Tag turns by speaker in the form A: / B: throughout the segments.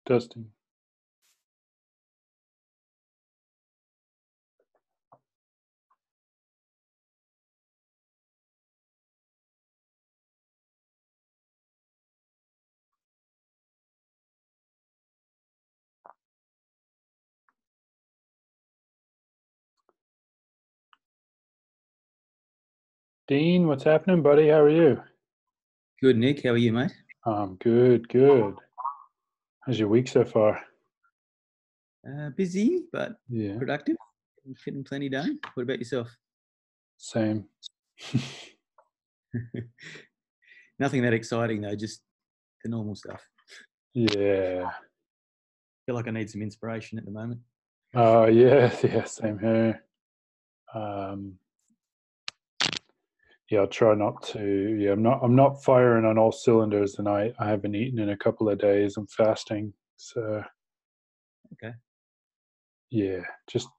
A: Testing. Dean, what's happening, buddy? How are you?
B: Good, Nick. How are you, mate?
A: Good, good. How's your week so far?
B: Busy, but
A: Yeah,
B: productive. Getting plenty done. What about yourself?
A: same.
B: Nothing that exciting, though, just the normal stuff.
A: Yeah.
B: Feel like I need some inspiration at the moment.
A: Oh, yeah, yeah, same here. Yeah, I'll try not to. Yeah, I'm not firing on all cylinders, and I haven't eaten in a couple of days. I'm fasting. So,
B: Okay.
A: yeah, just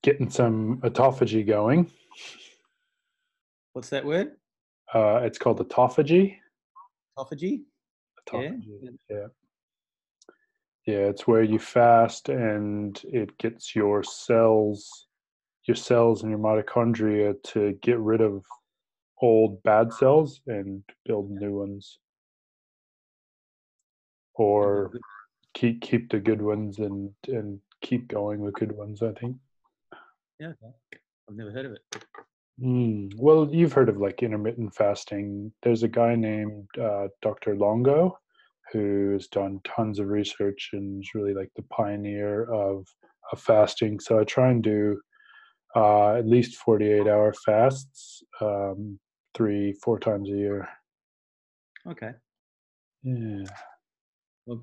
A: getting some autophagy going.
B: What's that word?
A: It's called autophagy.
B: Autophagy? Yeah.
A: Autophagy, yeah. Yeah, it's where you fast and it gets your cells and your mitochondria to get rid of old bad cells and build new ones,
B: Sounds
A: or
B: good.
A: keep the good ones and keep going with good ones, I think.
B: Yeah, okay. I've never heard of it.
A: Well, you've heard of like intermittent fasting. There's a guy named Dr. Longo who's done tons of research and is really like the pioneer of fasting. So I try and do at least 48-hour fasts, 3, 4 times a year.
B: Okay.
A: Yeah.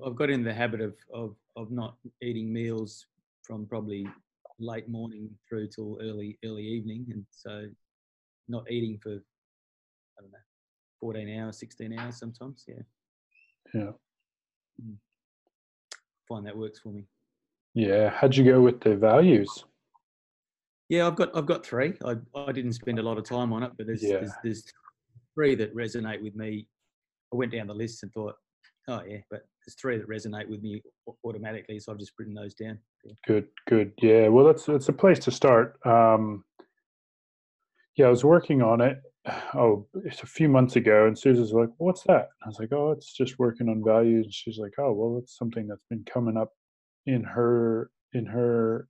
B: I've got in the habit of not eating meals from probably late morning through till early evening, and so not eating for, I don't know, 14 hours, 16 hours sometimes. Yeah.
A: Yeah.
B: Mm. Find that works for me.
A: Yeah. How'd you go with the values?
B: Yeah, I've got three. I didn't spend a lot of time on it, but
A: Yeah.
B: there's three that resonate with me. I went down the list and thought, oh yeah, but there's three that resonate with me automatically, so I've just written those down. Yeah.
A: Good. Good. Yeah. Well, that's a place to start. Yeah, I was working on it. Oh, it's a few months ago, and Susan's like, "What's that?" I was like, "Oh, it's just working on values." And she's like, "Oh, well, it's something that's been coming up in her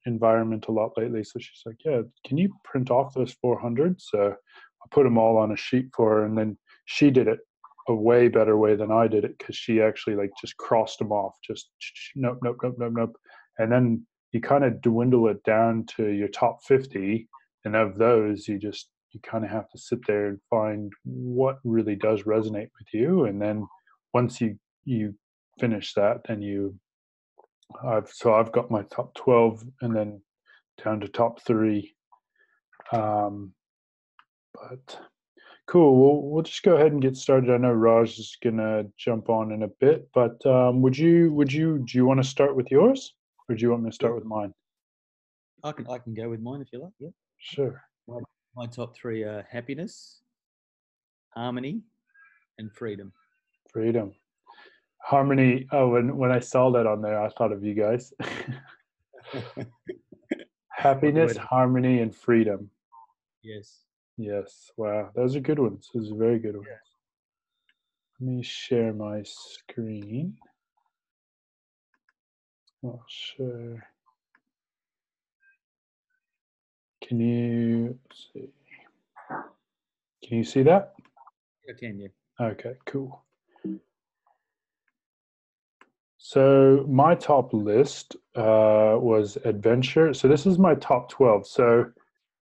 A: environment a lot lately." So she's like, "Yeah, can you print off those 400?" So I put them all on a sheet for her, and then she did it a way better way than I did it, because she actually like just crossed them off, just nope, nope, nope, nope, nope, and then you kind of dwindle it down to your top 50, and of those you kind of have to sit there and find what really does resonate with you, and then once you finish that, then I've got my top 12 and then down to top 3. Um, but cool. We'll just go ahead and get started. I know Raj is gonna jump on in a bit, but do you want to start with yours, or do you want me to start
B: Sure.
A: with mine?
B: I can go with mine if you like. Yeah.
A: Sure.
B: My, my top three are happiness, harmony, and freedom.
A: Freedom, harmony. Oh, when I saw that on there, I thought of you guys.
B: What the
A: Happiness,
B: word?
A: harmony, and freedom.
B: Yes.
A: Yes. Wow, those are good ones. Those are very good ones.
B: Yeah.
A: Let me share my screen. I'll share. Can you let's see? Can you see that?
B: I can. Yeah.
A: Okay, cool. So my top list was adventure. So this is my top 12. So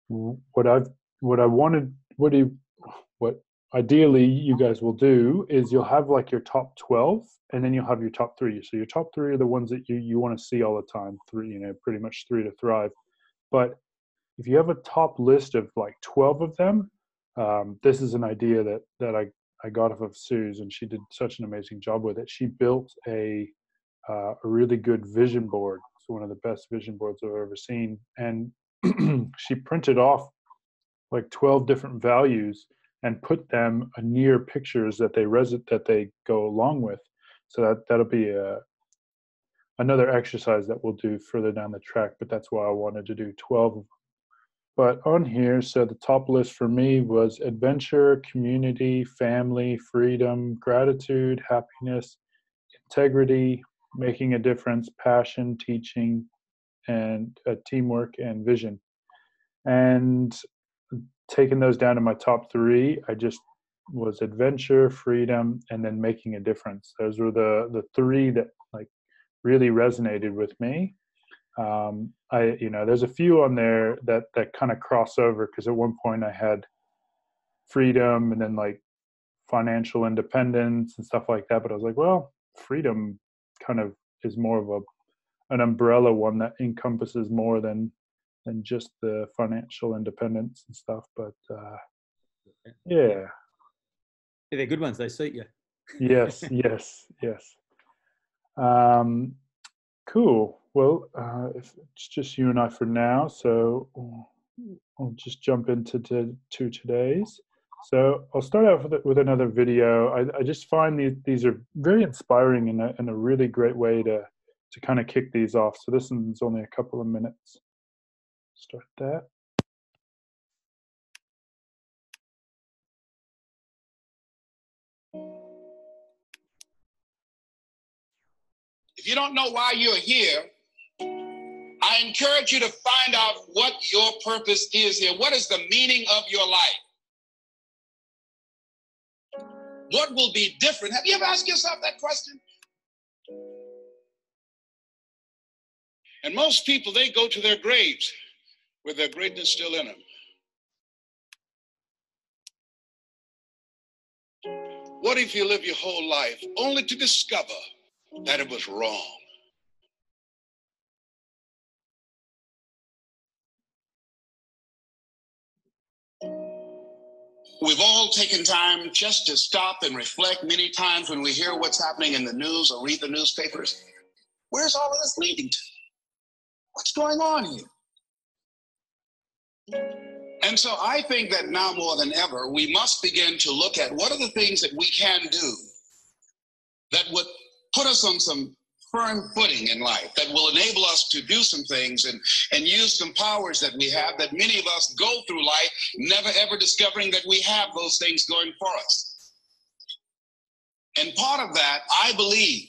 A: what I've what I wanted what ideally you guys will do is you'll have like your top 12, and then you'll have your top 3. So your top 3 are the ones that you want to see all the time. 3, pretty much 3 to thrive. But if you have a top list of like 12 of them, this is an idea that I got off of Suze, and she did such an amazing job with it. She built a really good vision board. It's one of the best vision boards I've ever seen. And she printed off like 12 different values and put them near pictures that they go along with. So that'll be another exercise that we'll do further down the track, but that's why I wanted to do 12 of them. But on here, so the top list for me was adventure, community, family, freedom, gratitude, happiness, integrity, making a difference, passion, teaching, and teamwork and vision. And taking those down to my top three, I just was adventure, freedom, and then making a difference. Those were the three that like really resonated with me. There's a few on there that kind of cross over, because at one point I had freedom and then like financial independence and stuff like that. But I was like, well, freedom kind of is more of an umbrella one that encompasses more than just the financial independence and stuff. But yeah.
B: They're good ones. They suit you.
A: Yes. Cool. Well, it's just you and I for now, so I'll just jump into today's. So I'll start out with another video. I just find these are very inspiring and a really great way to kind of kick these off. So this one's only a couple of minutes. Start that.
C: If you don't know why you're here, I encourage you to find out what your purpose is here. What is the meaning of your life? What will be different? Have you ever asked yourself that question? And most people, they go to their graves with their greatness still in them. What if you live your whole life only to discover that it was wrong? We've all taken time just to stop and reflect many times when we hear what's happening in the news or read the newspapers. Where's all of this leading to? What's going on here? And so I think that now more than ever, we must begin to look at what are the things that we can do that would put us on some firm footing in life, that will enable us to do some things and use some powers that we have, that many of us go through life never ever discovering that we have those things going for us. And part of that, I believe,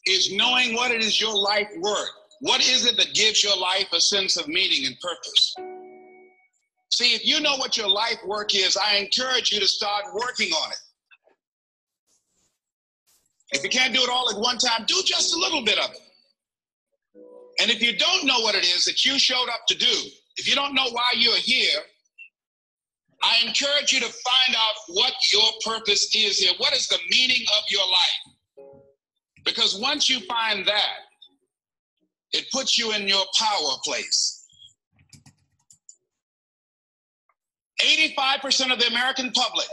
C: is knowing what it is your life worth. What is it that gives your life a sense of meaning and purpose? See, if you know what your life work is, I encourage you to start working on it. If you can't do it all at one time, do just a little bit of it. And if you don't know what it is that you showed up to do, if you don't know why you're here, I encourage you to find out what your purpose is here. What is the meaning of your life? Because once you find that, it puts you in your power place. 85% of the American public,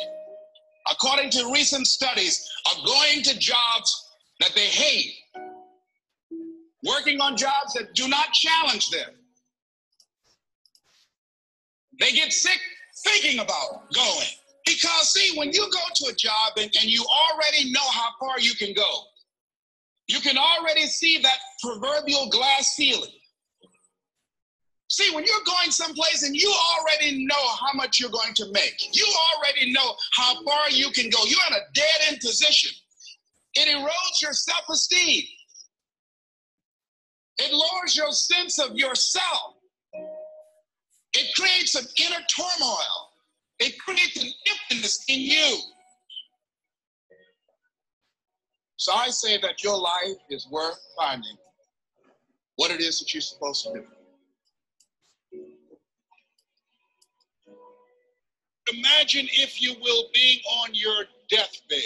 C: according to recent studies, are going to jobs that they hate, working on jobs that do not challenge them. They get sick thinking about going. Because, see, when you go to a job and you already know how far you can go, you can already see that proverbial glass ceiling. See, when you're going someplace and you already know how much you're going to make, you already know how far you can go, you're in a dead-end position. It erodes your self-esteem. It lowers your sense of yourself. It creates an inner turmoil. It creates an emptiness in you. So I say that your life is worth finding what it is that you're supposed to do. Imagine, if you will, being on your deathbed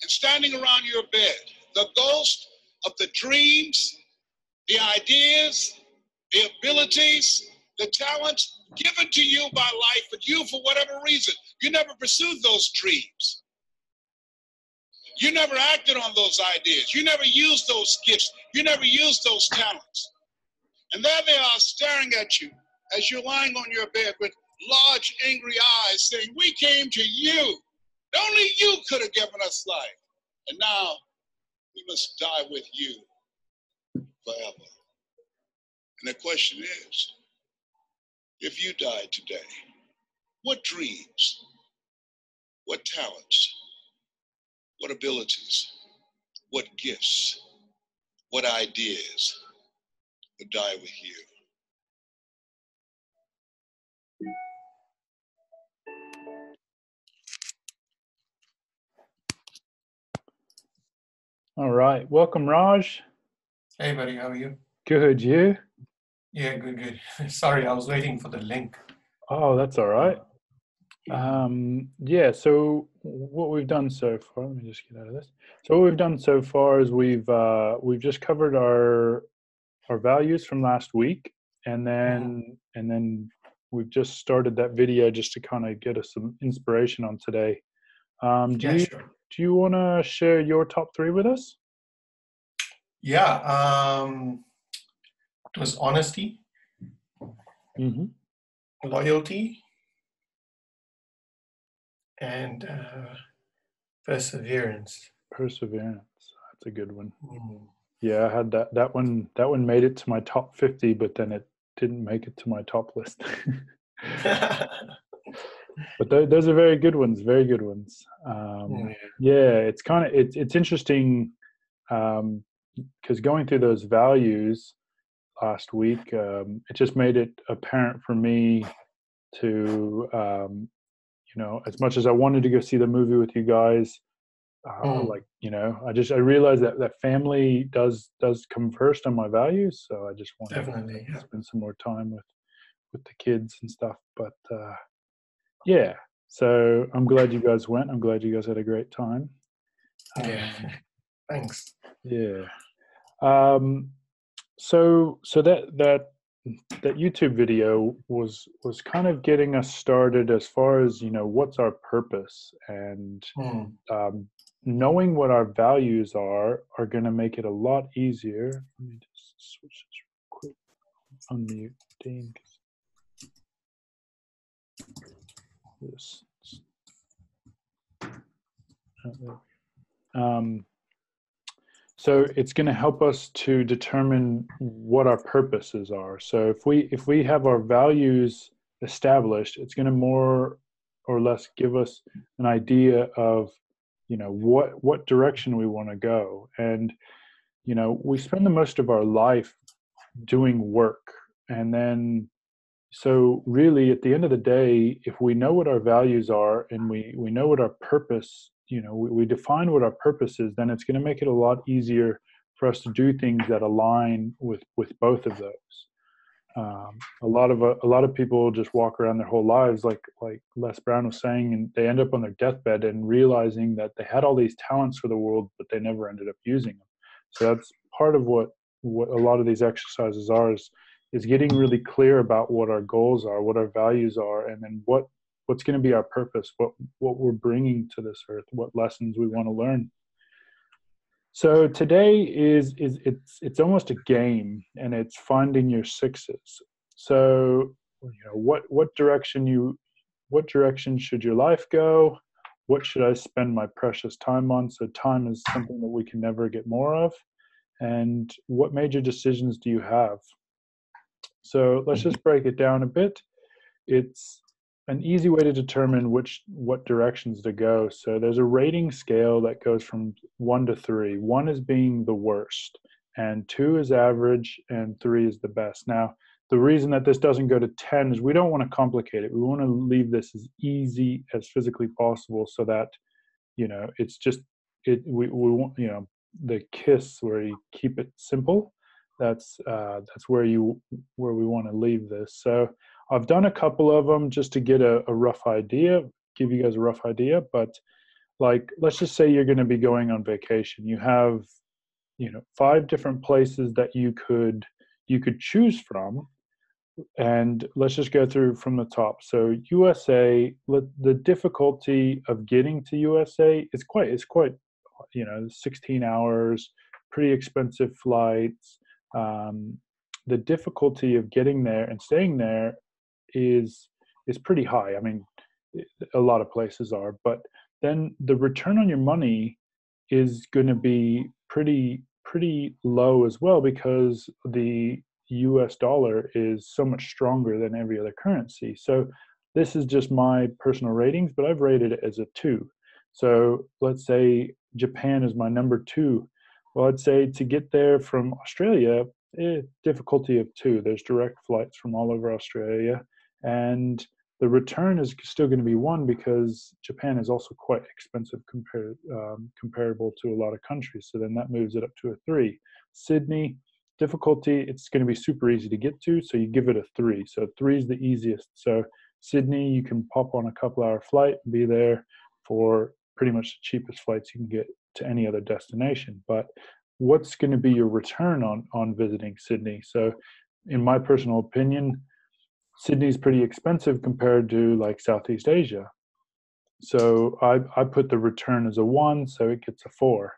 C: and standing around your bed, the ghost of the dreams, the ideas, the abilities, the talents given to you by life, but you, for whatever reason, you never pursued those dreams. You never acted on those ideas. You never used those gifts. You never used those talents. And there they are staring at you as you're lying on your bed with large, angry eyes saying, "We came to you. Only you could have given us life. And now We must die with you forever. And the question is, if you died today, what dreams, what talents, what abilities, what gifts, what ideas would die with you?
A: All right. Welcome, Raj.
D: Hey, buddy, how are you?
A: Good. You?
D: Yeah, good, good. Sorry, I was waiting for the link.
A: Oh, that's all right. Yeah, so what we've done so far, let me just get out of this. So what we've done so far is we've just covered our values from last week, and then we've just started that video just to kind of get us some inspiration on today.
D: Yeah, sure.
A: Do you want to share your top 3 with us?
D: Yeah, it was honesty,
A: Mm-hmm.
D: loyalty, and perseverance.
A: Perseverance. That's a good one.
D: Mm.
A: Yeah, I had that one. That one made it to my top 50, but then it didn't make it to my top list. But those are very good ones. Very good ones. Yeah, it's kind of it's interesting because going through those values last week, it just made it apparent for me to as much as I wanted to go see the movie with you guys. I realized that family does come first on my values, so I just want
D: Definitely,
A: to
D: yeah.
A: spend some more time with the kids and stuff. But yeah, so I'm glad you guys went. I'm glad you guys had a great time.
D: Yeah, thanks.
A: Yeah. So that YouTube video was kind of getting us started as far as what's our purpose, and knowing what our values are going to make it a lot easier. Let me just switch this real quick. Unmute Dean. This. So it's going to help us to determine what our purposes are. So if we have our values established, it's going to more or less give us an idea of what direction we want to go. And we spend the most of our life doing work, and then so really at the end of the day, if we know what our values are and we know what our purpose, we define what our purpose is, then it's going to make it a lot easier for us to do things that align with both of those. A lot of people just walk around their whole lives like Les Brown was saying, and they end up on their deathbed and realizing that they had all these talents for the world, but they never ended up using them. So that's part of what a lot of these exercises are, is getting really clear about what our goals are, what our values are, and then what's going to be our purpose, what we're bringing to this earth, what lessons we want to learn. So today it's almost a game, and it's finding your 6's. So what direction should your life go? What should I spend my precious time on? So time is something that we can never get more of. And what major decisions do you have? So let's just break it down a bit. It's an easy way to determine what directions to go. So there's a rating scale that goes from 1 to 3. 1 is being the worst, and 2 is average, and 3 is the best. Now, the reason that this doesn't go to 10 is we don't want to complicate it. We want to leave this as easy as physically possible, so that it's just we want the KISS, where you keep it simple. That's where we want to leave this. So I've done a couple of them just to get a rough idea, give you guys a rough idea. But let's just say you're going to be going on vacation. You have 5 different places that you could choose from, and let's just go through from the top. So USA, the difficulty of getting to USA is quite 16 hours, pretty expensive flights. The difficulty of getting there and staying there is pretty high. I mean, a lot of places are, but then the return on your money is going to be pretty low as well, because the US dollar is so much stronger than every other currency. So this is just my personal ratings, but I've rated it as a 2. So let's say Japan is my number 2. Well, I'd say to get there from Australia, difficulty of 2. There's direct flights from all over Australia, and the return is still going to be 1, because Japan is also quite expensive comparable to a lot of countries. So then that moves it up to a 3. Sydney, difficulty, it's going to be super easy to get to, so you give it a 3. So 3 is the easiest. So Sydney, you can pop on a couple-hour flight and be there for pretty much the cheapest flights you can get to any other destination. But what's going to be your return on visiting Sydney? So in my personal opinion, Sydney's pretty expensive compared to like Southeast Asia. So I put the return as a 1, so it gets a 4.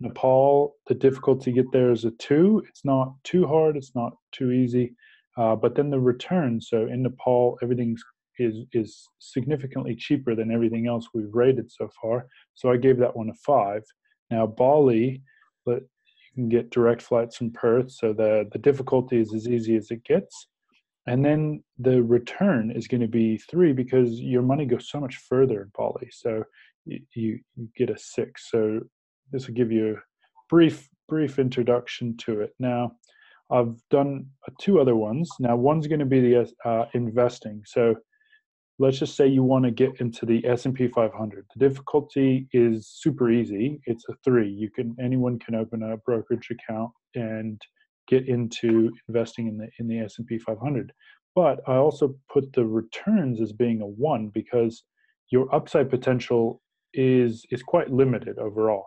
A: Nepal, the difficulty to get there is a 2. It's not too hard, it's not too easy, but then the return. So in Nepal, everything is significantly cheaper than everything else we've rated so far. So I gave that one a 5. Now Bali, but you can get direct flights from Perth, so the difficulty is as easy as it gets. And then the return is going to be 3, because your money goes so much further in Bali. So you get a 6. So this will give you a brief introduction to it. Now, I've done 2 other ones. Now, one's going to be the investing. So let's just say you want to get into the S&P 500. The difficulty is super easy. It's a 3. Anyone can open a brokerage account and get into investing in the S&P 500. But I also put the returns as being a 1, because your upside potential is quite limited overall.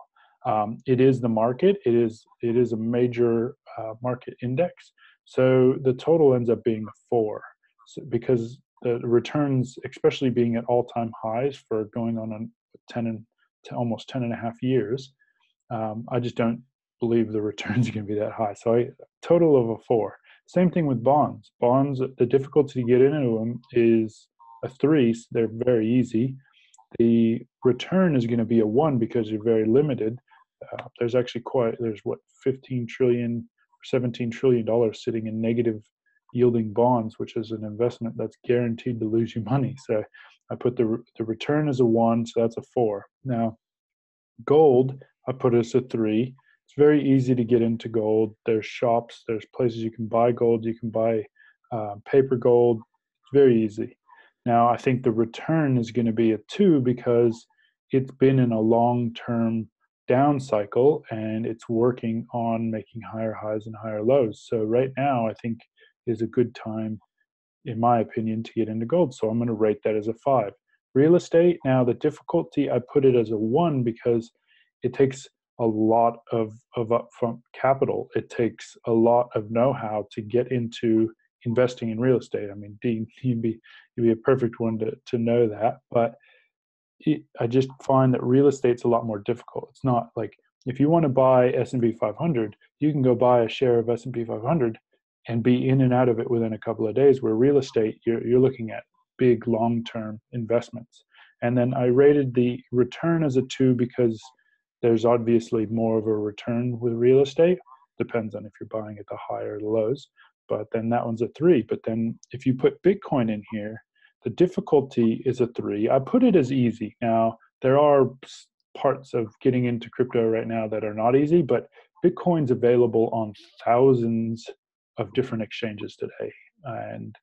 A: It is the market. It is a major market index. So the total ends up being a 4, because the returns, especially being at all-time highs for going on 10 to almost 10 and a half years, I just don't believe the returns are going to be that high. So total of a 4. Same thing with bonds. Bonds, the difficulty to get into them is a 3. So they're very easy. The return is going to be a 1, because you're very limited. There's what, 15 trillion or $17 trillion sitting in negative yielding bonds, which is an investment that's guaranteed to lose you money. So I put the return as a 1, so that's a 4. Now, gold, I put as a 3. It's very easy to get into gold. There's shops, there's places you can buy gold, you can buy paper gold. It's very easy. Now, I think the return is going to be a 2, because it's been in a long-term down cycle, and it's working on making higher highs and higher lows. So right now, I think is a good time, in my opinion, to get into gold. So I'm going to rate that as a 5. Real estate, now the difficulty, I put it as a 1, because it takes a lot of upfront capital. It takes a lot of know-how to get into investing in real estate. I mean, Dean, you'd be a perfect one to know that. But I just find that real estate's a lot more difficult. It's not like, if you want to buy S&P 500, you can go buy a share of S&P 500 and be in and out of it within a couple of days, where real estate, you're looking at big long-term investments. And then I rated the return as a 2, because there's obviously more of a return with real estate. Depends on if you're buying at the high or the lows. But then that one's a 3. But then if you put Bitcoin in here, the difficulty is a 3. I put it as easy. Now, there are parts of getting into crypto right now that are not easy, but Bitcoin's available on thousands of different exchanges today. And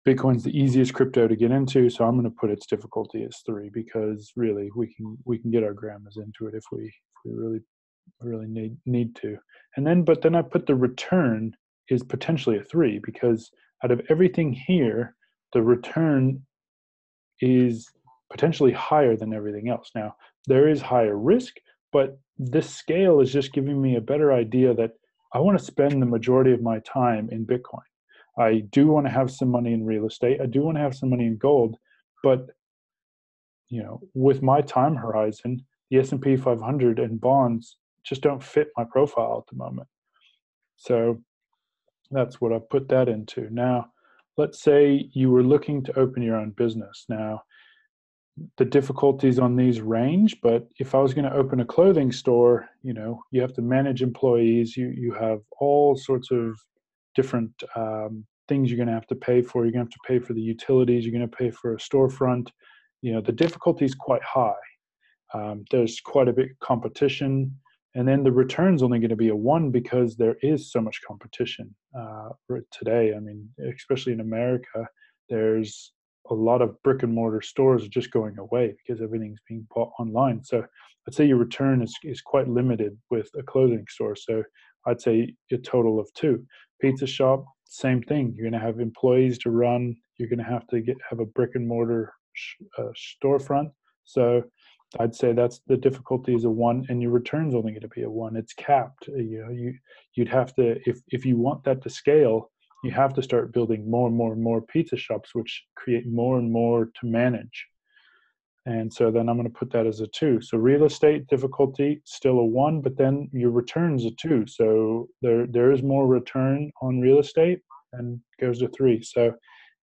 A: Bitcoin's the easiest crypto to get into, so I'm going to put its difficulty as 3, because really we can get our grandmas into it if we really need to. But then I put the return is potentially a 3, because out of everything here, the return is potentially higher than everything else. Now, there is higher risk, but this scale is just giving me a better idea that I want to spend the majority of my time in Bitcoin. I do want to have some money in real estate. I do want to have some money in gold, but with my time horizon, the S&P 500 and bonds just don't fit my profile at the moment. So that's what I put that into. Now, let's say you were looking to open your own business. Now, the difficulties on these range, but if I was going to open a clothing store, you have to manage employees. You have all sorts of different things you're going to have to pay for. You're going to have to pay for the utilities. You're going to pay for a storefront. The difficulty is quite high. There's quite a bit of competition, and then the return's only going to be a 1 because there is so much competition today. I mean, especially in America, there's a lot of brick and mortar stores are just going away because everything's being bought online. So I'd say your return is quite limited with a clothing store. So I'd say a total of 2. Pizza shop, same thing. You're going to have employees to run. You're going to have to have a brick and mortar storefront. So I'd say that's the difficulty is a 1, and your return's only going to be a 1. It's capped. You'd have to, if you want that to scale, you have to start building more and more and more pizza shops, which create more and more to manage. And so then I'm going to put that as a 2. So real estate difficulty, still a 1, but then your return's a 2. So there is more return on real estate and goes to 3. So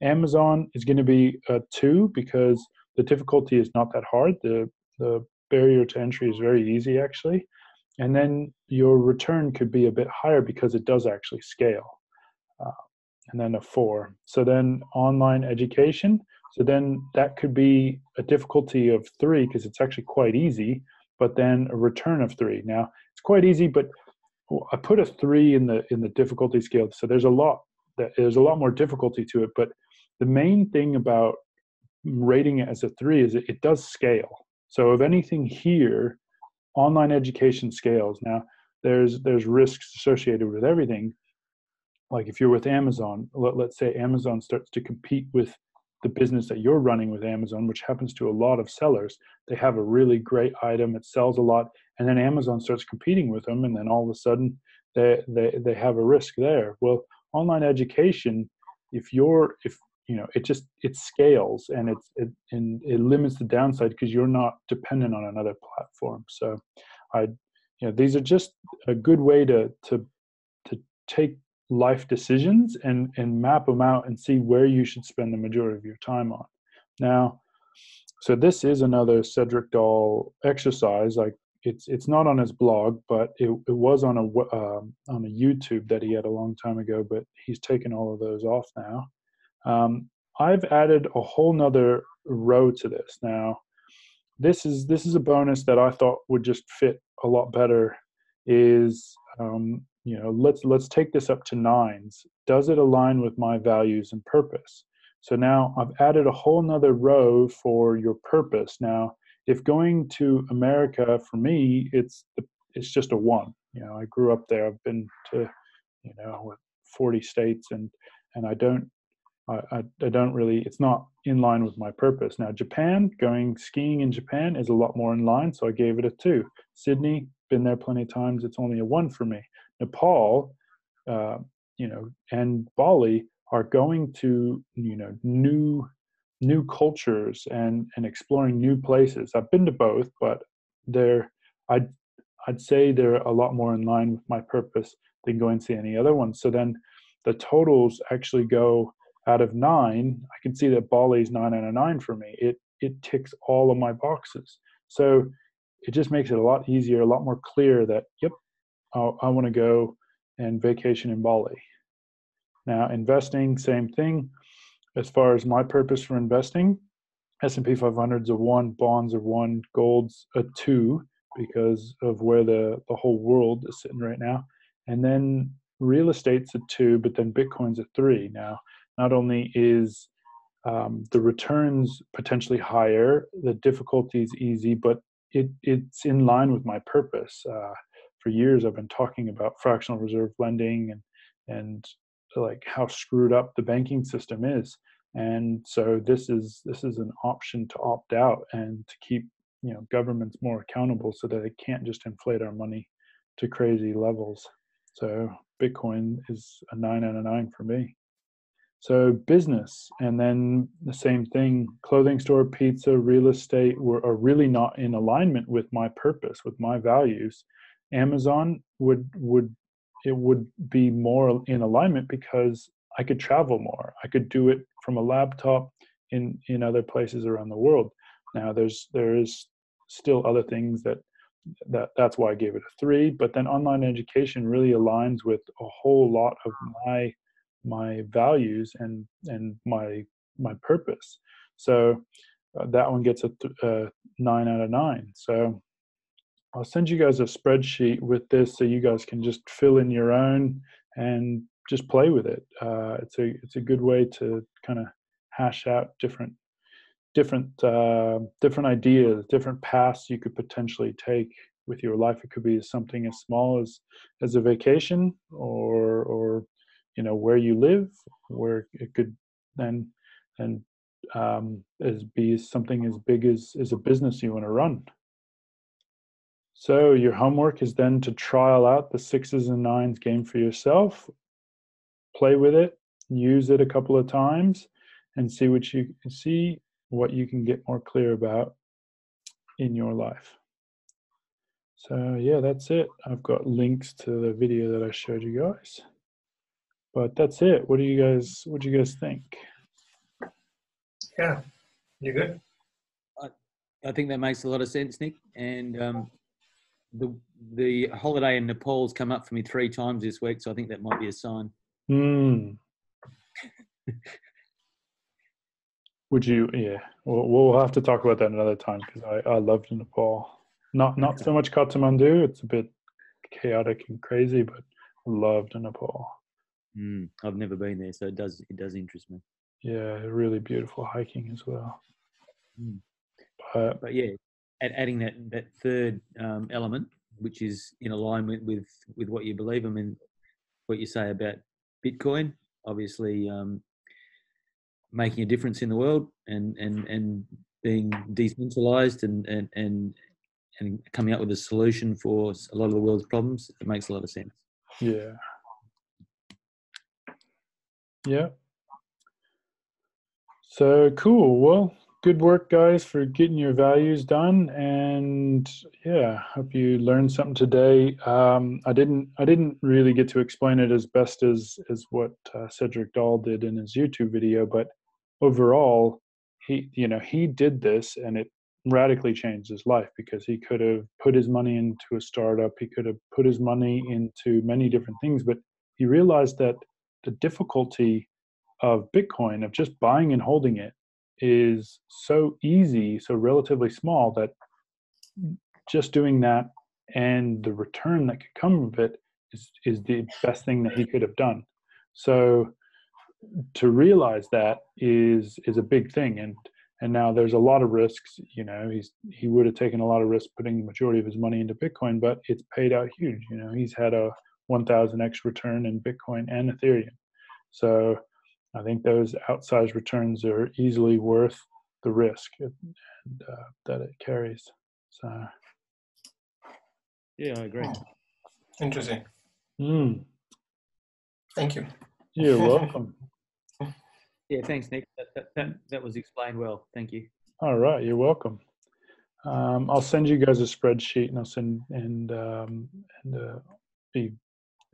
A: Amazon is going to be a 2 because the difficulty is not that hard. The barrier to entry is very easy, actually. And then your return could be a bit higher because it does actually scale. And then a 4. So then online education. So then that could be a difficulty of 3 because it's actually quite easy, but then a return of 3. Now it's quite easy, but I put a 3 in the difficulty scale. So there's a lot more difficulty to it. But the main thing about rating it as a 3 is it does scale. So if anything here, online education scales. Now there's risks associated with everything. Like if you're with Amazon, let's say Amazon starts to compete with the business that you're running with Amazon, which happens to a lot of sellers. They have a really great item, it sells a lot, and then Amazon starts competing with them, and then all of a sudden they have a risk there. Well, online education, it scales, and it limits the downside because you're not dependent on another platform. So these are just a good way to take life decisions and map them out and see where you should spend the majority of your time on. Now, so this is another Cedric Dahl exercise. Like it's not on his blog, but it was on a YouTube that he had a long time ago, but he's taken all of those off now. I've added a whole nother row to this. Now, this is a bonus that I thought would just fit a lot better. Is let's take this up to 9's. Does it align with my values and purpose? So now I've added a whole nother row for your purpose. Now, if going to America for me, it's just a 1. I grew up there. I've been to 40 states, and I don't really, it's not in line with my purpose. Now, Japan, going skiing in Japan is a lot more in line, so I gave it a 2. Sydney, been there plenty of times, it's only a 1 for me. Nepal, and Bali are going to, new cultures and exploring new places. I've been to both, but I'd say they're a lot more in line with my purpose than going to see any other one. So then the totals actually go out of 9. I can see that Bali's 9 out of 9 for me. It ticks all of my boxes. So it just makes it a lot easier, a lot more clear that, yep, I want to go and vacation in Bali. Now, investing, same thing. As far as my purpose for investing, S&P 500's a 1, bonds are 1, gold's a 2 because of where the whole world is sitting right now. And then real estate's a 2, but then Bitcoin's a 3. Now, not only is the returns potentially higher, the difficulty is easy, but it's in line with my purpose. For years, I've been talking about fractional reserve lending and like how screwed up the banking system is. And so this is an option to opt out and to keep governments more accountable so that they can't just inflate our money to crazy levels. So Bitcoin is a 9 out of 9 for me. So business, and then the same thing, clothing store, pizza, real estate are really not in alignment with my purpose, with my values. Amazon would be more in alignment because I could travel more. I could do it from a laptop in other places around the world. Now there is still other things that's why I gave it a 3. But then online education really aligns with a whole lot of my values and my purpose. So that one gets a 9 out of 9. So I'll send you guys a spreadsheet with this so you guys can just fill in your own and just play with it. It's a good way to kind of hash out different ideas, different paths you could potentially take with your life. It could be something as small as a vacation, or where you live, where it could then as be something as big as a business you want to run. So your homework is then to trial out the 6's and 9's game for yourself, play with it, use it a couple of times, and see what you can get more clear about in your life. So yeah, that's it. I've got links to the video that I showed you guys. But that's it. What do you guys think?
D: Yeah, you good?
B: I think that makes a lot of sense, Nick. And the holiday in Nepal's come up for me 3 times this week, so I think that might be a sign.
A: Would you? Yeah, we'll have to talk about that another time, because I loved Nepal. Not so much Kathmandu. It's a bit chaotic and crazy, but loved Nepal.
B: I've never been there, so it does interest me.
A: Yeah, really beautiful hiking as well.
B: But yeah, adding that third element, which is in alignment with what you believe. I mean, what you say about Bitcoin, obviously making a difference in the world and being decentralized and coming up with a solution for a lot of the world's problems. It makes a lot of sense.
A: Yeah. Yeah. So cool. Well, good work, guys, for getting your values done. And yeah, hope you learned something today. I didn't really get to explain it as best as what Cedric Dahl did in his YouTube video, but overall, he did this, and it radically changed his life, because he could have put his money into a startup. He could have put his money into many different things, but he realized that the difficulty of Bitcoin, of just buying and holding it, is so easy, so relatively small, that just doing that and the return that could come of it is the best thing that he could have done. So to realize that is a big thing, and now there's a lot of risks. He would have taken a lot of risks putting the majority of his money into Bitcoin, but it's paid out huge. He's had a 1,000x return in Bitcoin and Ethereum. So I think those outsized returns are easily worth the risk that it carries. So
B: yeah, I agree.
D: Interesting. Thank you.
A: You're welcome.
B: Yeah, thanks, Nick. That was explained well. Thank you.
A: All right, you're welcome. I'll send you guys a spreadsheet, and I'll send be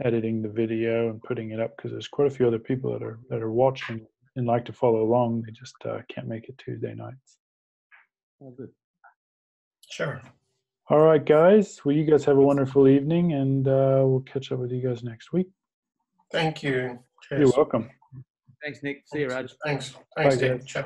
A: editing the video and putting it up, because there's quite a few other people that are watching and like to follow along. They just can't make it Tuesday nights.
B: Oh, good.
D: Sure.
A: All right, guys. Well, you guys have a wonderful evening, and we'll catch up with you guys next week.
D: Thank you. Cheers.
A: You're welcome.
B: Thanks, Nick. See you, Raj.
D: Thanks.
A: Bye,
D: Dave.
A: guys.
D: Ciao.